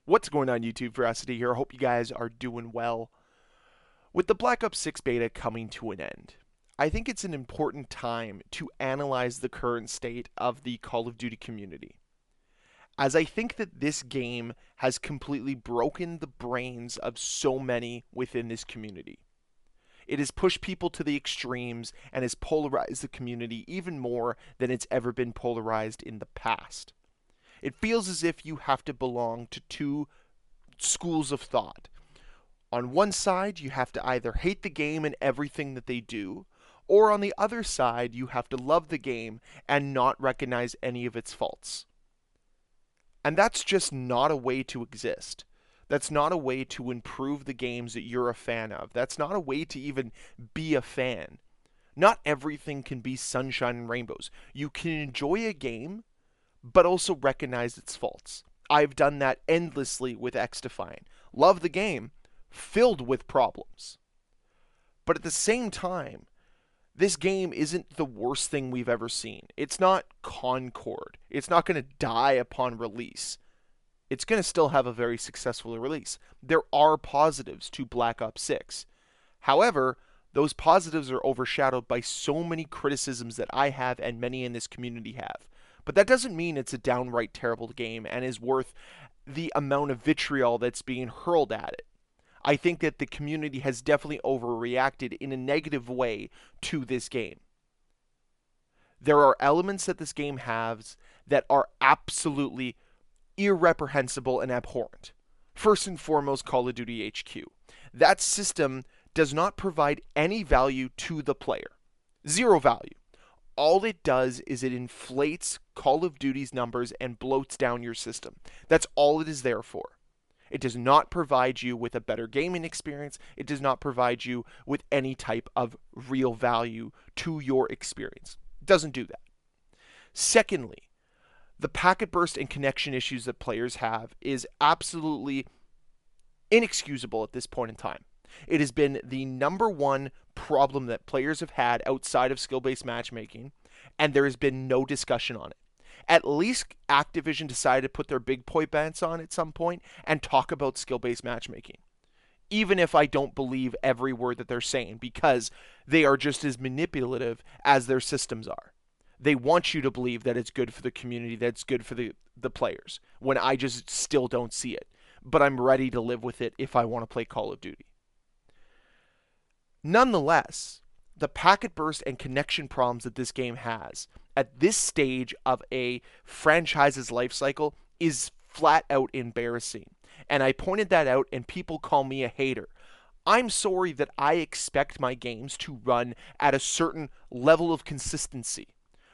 What's going on YouTube? Ferocity here. I hope you guys are doing well. With the Black Ops 6 beta coming to an end, I think it's an important time to analyze the current state of the Call of Duty community, as I think that this game has completely broken the brains of so many within this community. It has pushed people to the extremes and has polarized the community even more than it's ever been polarized in the past. It feels as if you have to belong to two schools of thought. On one side, you have to either hate the game and everything that they do, or on the other side, you have to love the game and not recognize any of its faults. And that's just not a way to exist. That's not a way to improve the games that you're a fan of. That's not a way to even be a fan. Not everything can be sunshine and rainbows. You can enjoy a game, but also recognize its faults. I've done that endlessly with X-Defiant. Love the game, filled with problems. But at the same time, this game isn't the worst thing we've ever seen. It's not Concord. It's not going to die upon release. It's going to still have a very successful release. There are positives to Black Ops 6. However, those positives are overshadowed by so many criticisms that I have and many in this community have. But that doesn't mean it's a downright terrible game and is worth the amount of vitriol that's being hurled at it. I think that the community has definitely overreacted in a negative way to this game. There are elements that this game has that are absolutely irreprehensible and abhorrent. First and foremost, Call of Duty HQ. That system does not provide any value to the player. Zero value. All it does is it inflates Call of Duty's numbers and bloats down your system. That's all it is there for. It does not provide you with a better gaming experience. It does not provide you with any type of real value to your experience. It doesn't do that. Secondly, the packet burst and connection issues that players have is absolutely inexcusable at this point in time. It has been the number one problem that players have had outside of skill-based matchmaking, and there has been no discussion on it. At least Activision decided to put their big boy pants on at some point and talk about skill-based matchmaking. Even if I don't believe every word that they're saying, because they are just as manipulative as their systems are. They want you to believe that it's good for the community, that it's good for the players, when I just still don't see it. But I'm ready to live with it if I want to play Call of Duty. Nonetheless, the packet burst and connection problems that this game has at this stage of a franchise's life cycle is flat out embarrassing. And I pointed that out and people call me a hater. I'm sorry that I expect my games to run at a certain level of consistency.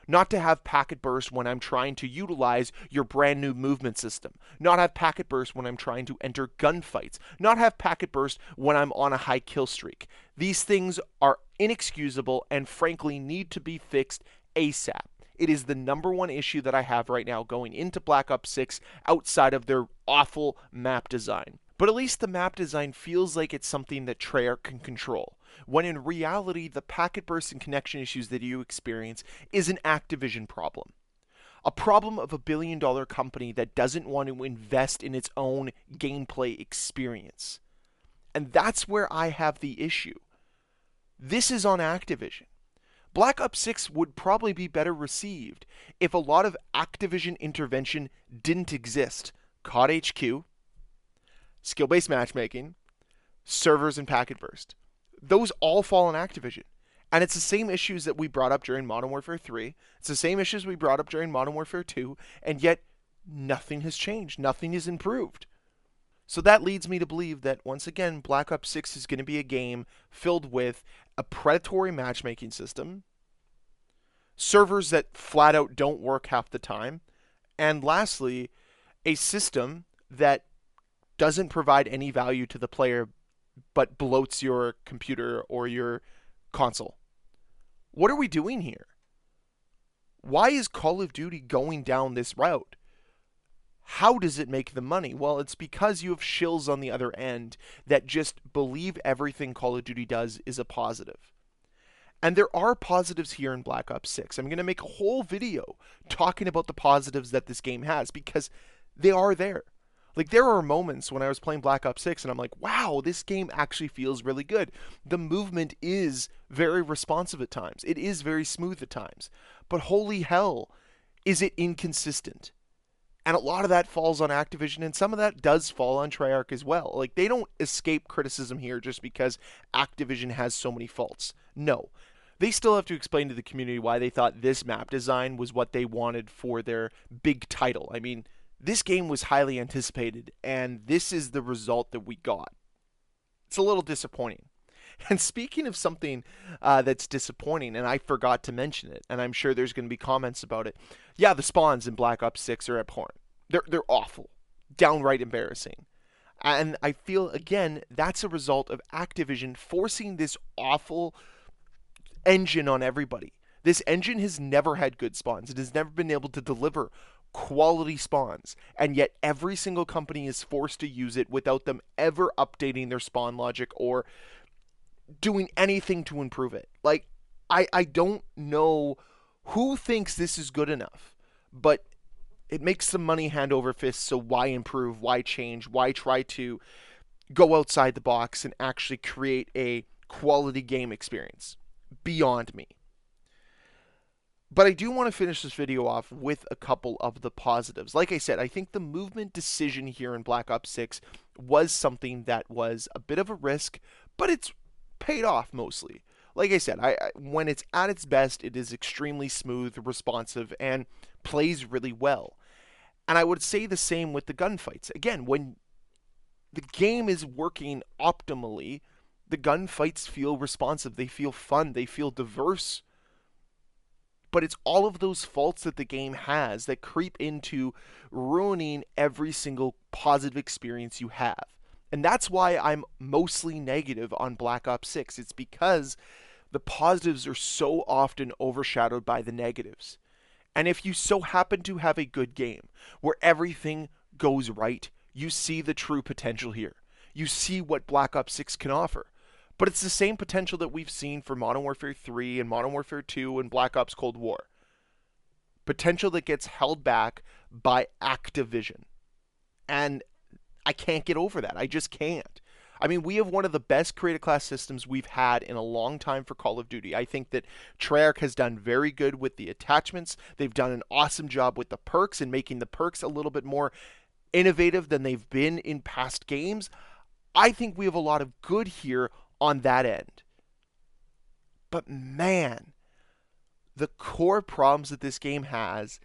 Not to have packet burst when I'm trying to utilize your brand new movement system. Not have packet burst when I'm trying to enter gunfights. Not have packet burst when I'm on a high kill streak. These things are inexcusable and frankly need to be fixed ASAP. It is the number one issue that I have right now going into Black Ops 6 outside of their awful map design. But at least the map design feels like it's something that Treyarch can control, when in reality the packet burst and connection issues that you experience is an Activision problem. A problem of $1 billion company that doesn't want to invest in its own gameplay experience. And that's where I have the issue. This is on Activision. Black Ops 6 would probably be better received if a lot of Activision intervention didn't exist. COD HQ, skill-based matchmaking, servers, and packet burst. Those all fall on Activision. And it's the same issues that we brought up during Modern Warfare 3. It's the same issues we brought up during Modern Warfare 2. And yet, nothing has changed. Nothing is improved. So that leads me to believe that, once again, Black Ops 6 is going to be a game filled with a predatory matchmaking system, servers that flat out don't work half the time, and lastly, a system that doesn't provide any value to the player but bloats your computer or your console. What are we doing here? Why is Call of Duty going down this route? How does it make the money? Well, it's because you have shills on the other end that just believe everything Call of Duty does is a positive. And there are positives here in Black Ops 6. I'm going to make a whole video talking about the positives that this game has because they are there. Like, there are moments when I was playing Black Ops 6 and I'm like, wow, this game actually feels really good. The movement is very responsive at times, it is very smooth at times. But holy hell, is it inconsistent? And a lot of that falls on Activision, and some of that does fall on Treyarch as well. Like, they don't escape criticism here just because Activision has so many faults. No. They still have to explain to the community why they thought this map design was what they wanted for their big title. I mean, this game was highly anticipated, and this is the result that we got. It's a little disappointing. And speaking of something that's disappointing, and I forgot to mention it, and I'm sure there's going to be comments about it. Yeah, the spawns in Black Ops 6 are abhorrent. They're awful, downright embarrassing. And I feel, again, that's a result of Activision forcing this awful engine on everybody. This engine has never had good spawns. It has never been able to deliver quality spawns, and yet every single company is forced to use it without them ever updating their spawn logic or doing anything to improve it. Like, I don't know who thinks this is good enough, but it makes the money hand over fist, so why improve? Why change? Why try to go outside the box and actually create a quality game experience? Beyond me. But I do want to finish this video off with a couple of the positives. Like I said, I think the movement decision here in Black Ops 6 was something that was a bit of a risk, but it's paid off mostly. Like I said, when it's at its best, it is extremely smooth, responsive, and plays really well. And I would say the same with the gunfights. Again, when the game is working optimally, the gunfights feel responsive, they feel fun, they feel diverse. But it's all of those faults that the game has that creep into ruining every single positive experience you have. And that's why I'm mostly negative on Black Ops 6. It's because the positives are so often overshadowed by the negatives. And if you so happen to have a good game where everything goes right, you see the true potential here. You see what Black Ops 6 can offer. But it's the same potential that we've seen for Modern Warfare 3 and Modern Warfare 2 and Black Ops Cold War. Potential that gets held back by Activision. And I can't get over that. I just can't. I mean, we have one of the best creative class systems we've had in a long time for Call of Duty. I think that Treyarch has done very good with the attachments. They've done an awesome job with the perks and making the perks a little bit more innovative than they've been in past games. I think we have a lot of good here on that end. But man, the core problems that this game has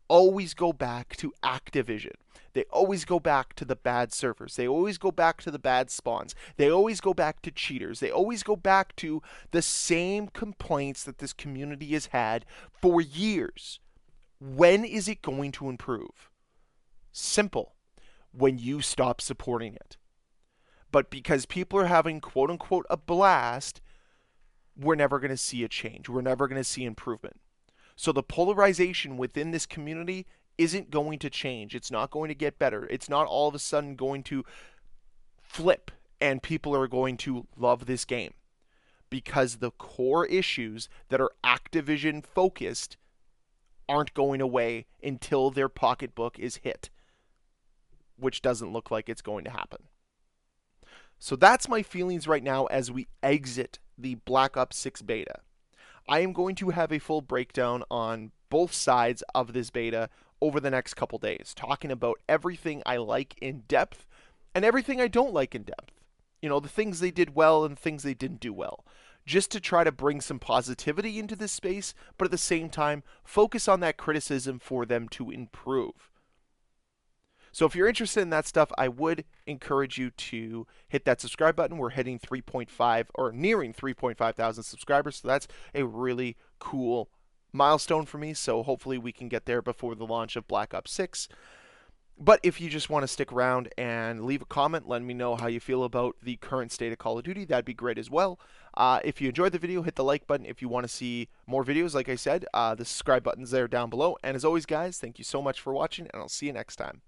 always go back to Activision. They always go back to the bad servers. They always go back to the bad spawns. They always go back to cheaters. They always go back to the same complaints that this community has had for years. When is it going to improve? Simple. When you stop supporting it. But because people are having quote unquote a blast, we're never going to see a change. We're never going to see improvement. So the polarization within this community isn't going to change. It's not going to get better. It's not all of a sudden going to flip and people are going to love this game. Because the core issues that are Activision focused aren't going away until their pocketbook is hit. Which doesn't look like it's going to happen. So that's my feelings right now as we exit the Black Ops 6 beta. I am going to have a full breakdown on both sides of this beta over the next couple days, talking about everything I like in depth and everything I don't like in depth. You know, the things they did well and things they didn't do well. Just to try to bring some positivity into this space, but at the same time, focus on that criticism for them to improve. So if you're interested in that stuff, I would encourage you to hit that subscribe button. We're hitting 3.5 or nearing 3.5 thousand subscribers. So that's a really cool milestone for me. So hopefully we can get there before the launch of Black Ops 6. But if you just want to stick around and leave a comment, let me know how you feel about the current state of Call of Duty. That'd be great as well. If you enjoyed the video, hit the like button. If you want to see more videos, like I said, the subscribe button's there down below. And as always, guys, thank you so much for watching, and I'll see you next time.